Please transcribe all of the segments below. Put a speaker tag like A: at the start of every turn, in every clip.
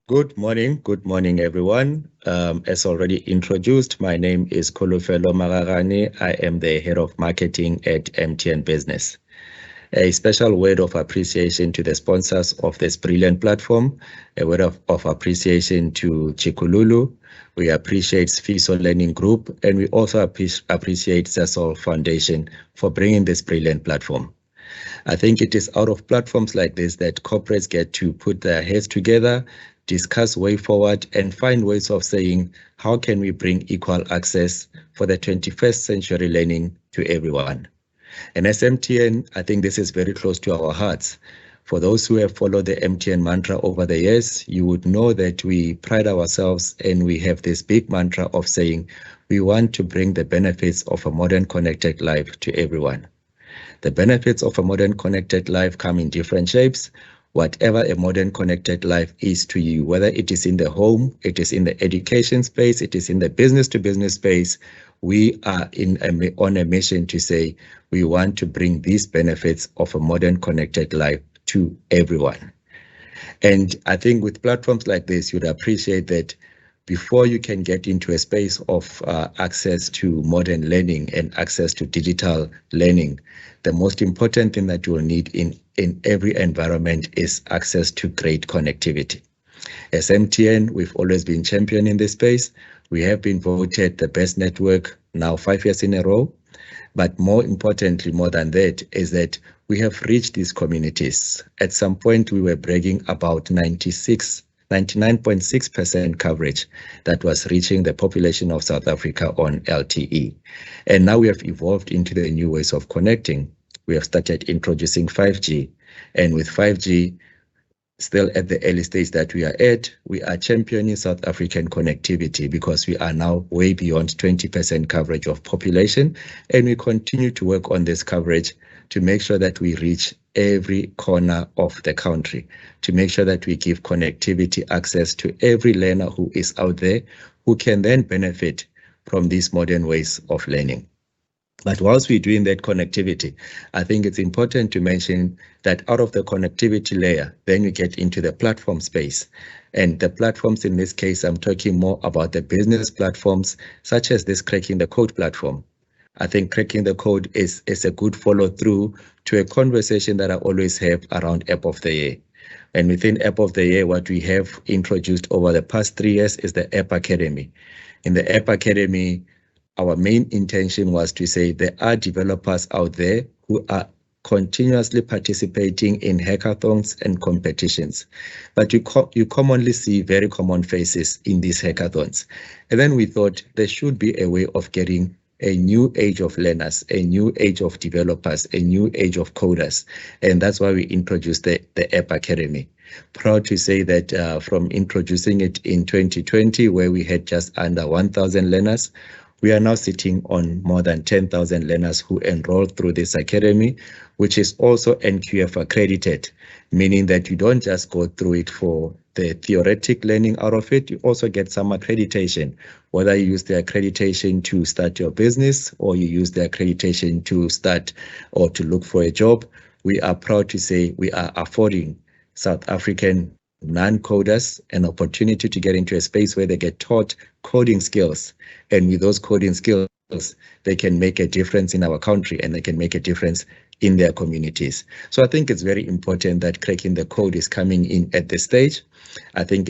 A: Good morning, everyone. As already introduced, my name is Kholofelo Magagane. I am the head of marketing at MTN Business. A special word of appreciation to the sponsors of this brilliant platform, a word of appreciation to Tshikululu. We appreciate FISO Learning Group, and we also appreciate Cecil Foundation for bringing this brilliant platform. I think it is out of platforms like this that corporates get to put their heads together, discuss way forward, and find ways of saying, how can we bring equal access for the 21st century learning to everyone? And as MTN, I think this is very close to our hearts. For those who have followed the MTN mantra over the years, you would know that we pride ourselves and we have this big mantra of saying, we want to bring the benefits of a modern connected life to everyone. The benefits of a modern connected life come in different shapes. Whatever a modern connected life is to you, whether it is in the home, it is in the education space, it is in the business-to-business space, we are on a mission to say we want to bring these benefits of a modern connected life to everyone. And I think with platforms like this, you'd appreciate that before you can get into a space of access to modern learning and access to digital learning, the most important thing that you will need in every environment is access to great connectivity. As MTN, we've always been champion in this space. We have been voted the best network now 5 years in a row. But more importantly, more than that, is that we have reached these communities. At some point, we were bragging about 99.6% coverage that was reaching the population of South Africa on LTE. And now we have evolved into the new ways of connecting. We have started introducing 5G. And with 5G, still at the early stage that we are at, we are championing South African connectivity because we are now way beyond 20% coverage of population. And we continue to work on this coverage to make sure that we reach every corner of the country, to make sure that we give connectivity access to every learner who is out there, who can then benefit from these modern ways of learning. But whilst we're doing that connectivity, I think it's important to mention that out of the connectivity layer, then you get into the platform space. And the platforms in this case, I'm talking more about the business platforms, such as this Cracking the Code platform. I think Cracking the Code is a good follow through to a conversation that I always have around App of the Year. And within App of the Year, what we have introduced over the past 3 years is the App Academy. In the App Academy, our main intention was to say there are developers out there who are continuously participating in hackathons and competitions. But you commonly see very common faces in these hackathons. And then we thought there should be a way of getting a new age of learners, a new age of developers, a new age of coders. And that's why we introduced the App Academy. Proud to say that from introducing it in 2020, where we had just under 1,000 learners, we are now sitting on more than 10,000 learners who enrolled through this academy, which is also NQF accredited, meaning that you don't just go through it for the theoretic learning out of it, you also get some accreditation, whether you use the accreditation to start your business or you use the accreditation to start or to look for a job. We are proud to say we are affording South African non-coders an opportunity to get into a space where they get taught coding skills. And with those coding skills, they can make a difference in our country and they can make a difference in their communities. So I think it's very important that Cracking the Code is coming in at this stage. I think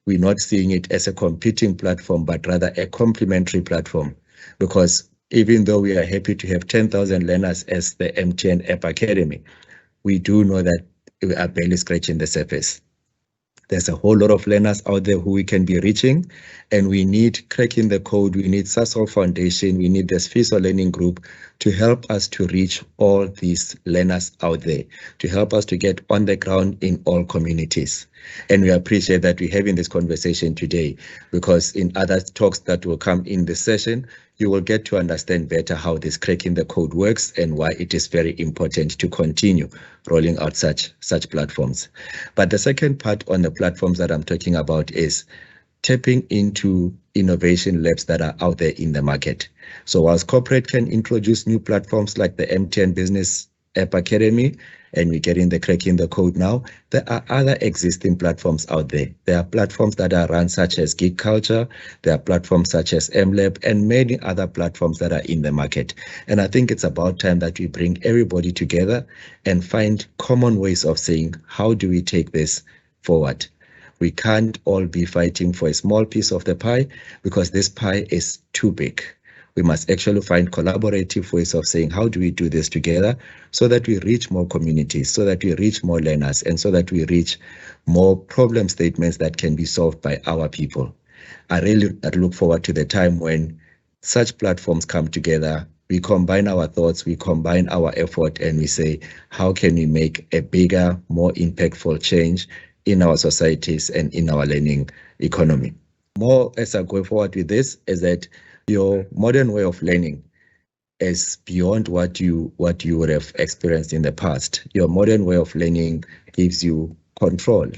A: we're not seeing it as a competing platform, but rather a complementary platform, because even though we are happy to have 10,000 learners as the MTN App Academy, we do know that we are barely scratching the surface. There's a whole lot of learners out there who we can be reaching, and we need Cracking the Code, we need Cecil Foundation, we need this FISO Learning Group to help us to reach all these learners out there, to help us to get on the ground in all communities. And we appreciate that we're having this conversation today, because in other talks that will come in this session, you will get to understand better how this Cracking the Code works and why it is very important to continue rolling out such platforms. But the second part on the platforms that I'm talking about is tapping into innovation labs that are out there in the market. So whilst corporate can introduce new platforms like the MTN Business App Academy, and we're getting the cracking the code now, there are other existing platforms out there. There are platforms that are run such as Geek Culture, there are platforms such as MLab, and many other platforms that are in the market. And I think it's about time that we bring everybody together and find common ways of saying, how do we take this forward? We can't all be fighting for a small piece of the pie because this pie is too big. We must actually find collaborative ways of saying, how do we do this together so that we reach more communities, so that we reach more learners, and so that we reach more problem statements that can be solved by our people. I look forward to the time when such platforms come together. We combine our thoughts, we combine our effort, and we say, how can we make a bigger, more impactful change in our societies and in our learning economy? More as I go forward with this is that your modern way of learning is beyond what you would have experienced in the past. Your modern way of learning gives you control.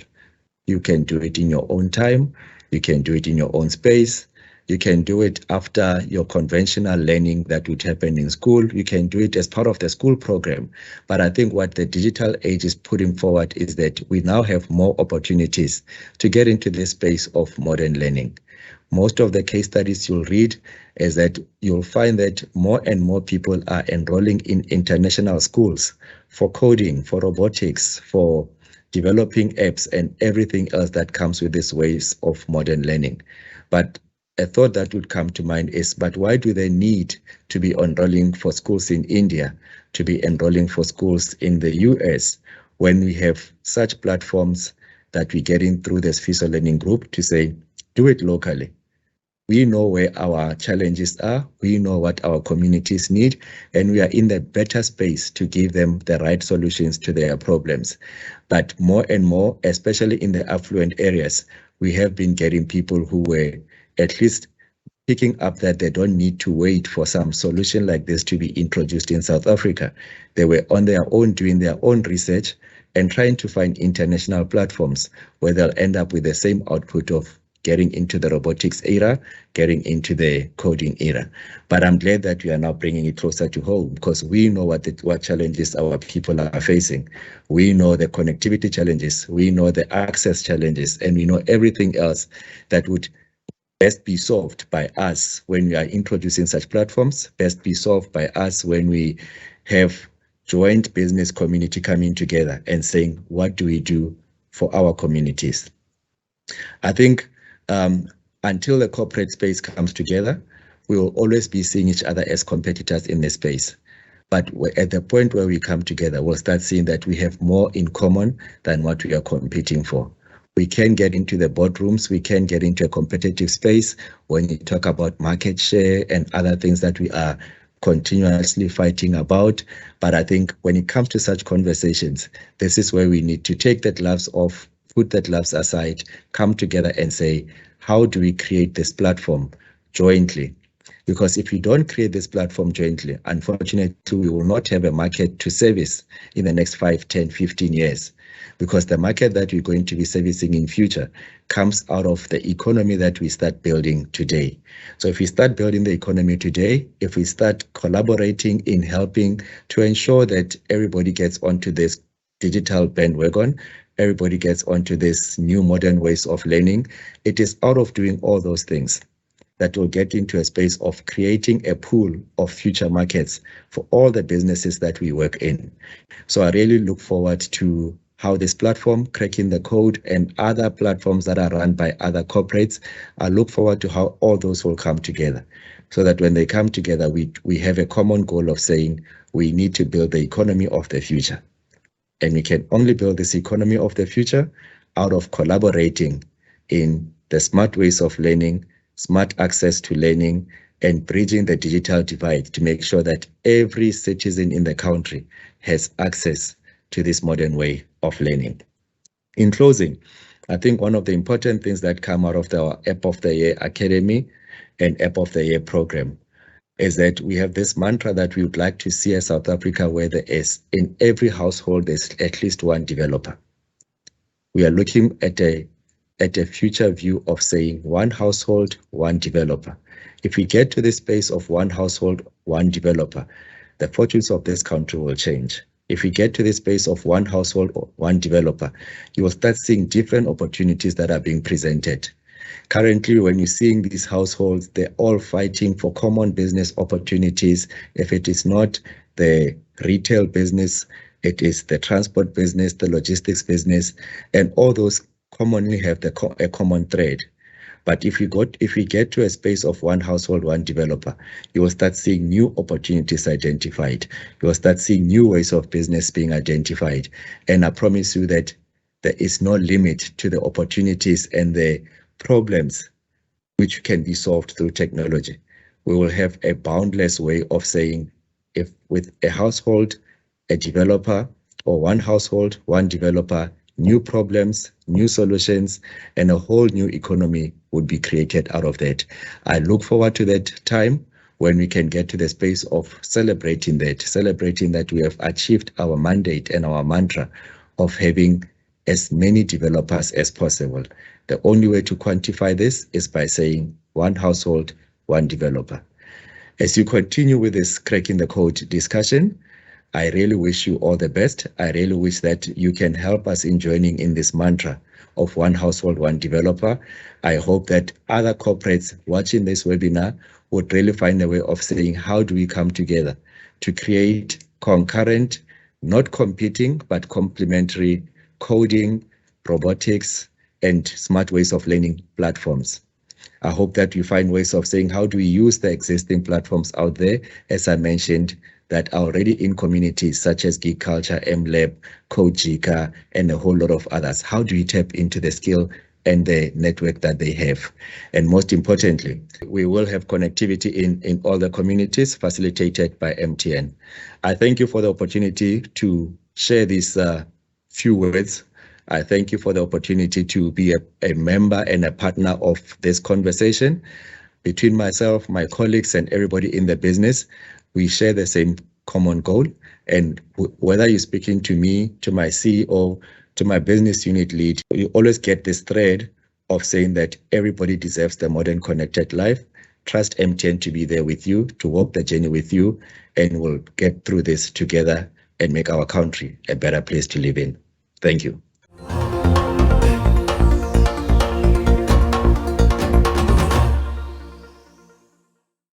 A: You can do it in your own time. You can do it in your own space. You can do it after your conventional learning that would happen in school. You can do it as part of the school program. But I think what the digital age is putting forward is that we now have more opportunities to get into this space of modern learning. Most of the case studies you'll read is that you'll find that more and more people are enrolling in international schools for coding, for robotics, for developing apps and everything else that comes with these ways of modern learning. But a thought that would come to mind is, but why do they need to be enrolling for schools in India, to be enrolling for schools in the US, when we have such platforms that we're getting through this FISO Learning Group to say, do it locally. We know where our challenges are, we know what our communities need, and we are in the better space to give them the right solutions to their problems. But more and more, especially in the affluent areas, we have been getting people who were at least picking up that they don't need to wait for some solution like this to be introduced in South Africa. They were on their own doing their own research and trying to find international platforms where they'll end up with the same output of getting into the robotics era, getting into the coding era. But I'm glad that we are now bringing it closer to home because we know what challenges our people are facing. We know the connectivity challenges, we know the access challenges, and we know everything else that would best be solved by us when we are introducing such platforms, best be solved by us when we have joint business community coming together and saying, what do we do for our communities? I think until the corporate space comes together, we will always be seeing each other as competitors in the space. But at the point where we come together, we'll start seeing that we have more in common than what we are competing for. We can get into the boardrooms, we can get into a competitive space when you talk about market share and other things that we are continuously fighting about. But I think when it comes to such conversations, this is where we need to take the gloves off, put the gloves aside, come together and say, how do we create this platform jointly? Because if we don't create this platform jointly, unfortunately, we will not have a market to service in the next 5, 10, 15 years. Because the market that we're going to be servicing in future comes out of the economy that we start building today. So if we start building the economy today, if we start collaborating in helping to ensure that everybody gets onto this digital bandwagon, everybody gets onto this new modern ways of learning, it is out of doing all those things that will get into a space of creating a pool of future markets for all the businesses that we work in. So I really look forward to how this platform, Cracking the Code, and other platforms that are run by other corporates, I look forward to how all those will come together. So that when they come together, we have a common goal of saying we need to build the economy of the future. And we can only build this economy of the future out of collaborating in the smart ways of learning, smart access to learning, and bridging the digital divide to make sure that every citizen in the country has access to this modern way of learning. In closing, I think one of the important things that come out of the App of the Year Academy and App of the Year program is that we have this mantra that we would like to see as South Africa where there is in every household there's at least one developer. We are looking at a future view of saying one household, one developer. If we get to this space of one household, one developer, the fortunes of this country will change. If we get to the space of one household or one developer, you will start seeing different opportunities that are being presented. Currently, when you're seeing these households, they're all fighting for common business opportunities. If it is not the retail business, it is the transport business, the logistics business, and all those commonly have a common thread. But if we get to a space of one household, one developer, you will start seeing new opportunities identified. You will start seeing new ways of business being identified. And I promise you that there is no limit to the opportunities and the problems which can be solved through technology. We will have a boundless way of saying, if with a household, a developer, or one household, one developer, new problems, new solutions, and a whole new economy would be created out of that. I look forward to that time when we can get to the space of celebrating that we have achieved our mandate and our mantra of having as many developers as possible. The only way to quantify this is by saying one household, one developer. As you continue with this cracking the code discussion, I really wish you all the best. I really wish that you can help us in joining in this mantra of one household, one developer. I hope that other corporates watching this webinar would really find a way of saying, how do we come together to create concurrent, not competing, but complementary coding, robotics, and smart ways of learning platforms. I hope that you find ways of saying, how do we use the existing platforms out there, as I mentioned, that are already in communities such as Geek Culture, MLab, CodeJika, and a whole lot of others. How do we tap into the skill and the network that they have? And most importantly, we will have connectivity in all the communities facilitated by MTN. I thank you for the opportunity to share these few words. I thank you for the opportunity to be a member and a partner of this conversation. Between myself, my colleagues, and everybody in the business, we share the same common goal. And whether you're speaking to me, to my CEO, to my business unit lead, you always get this thread of saying that everybody deserves the modern connected life. Trust MTN to be there with you, to walk the journey with you, and we'll get through this together and make our country a better place to live in. Thank you.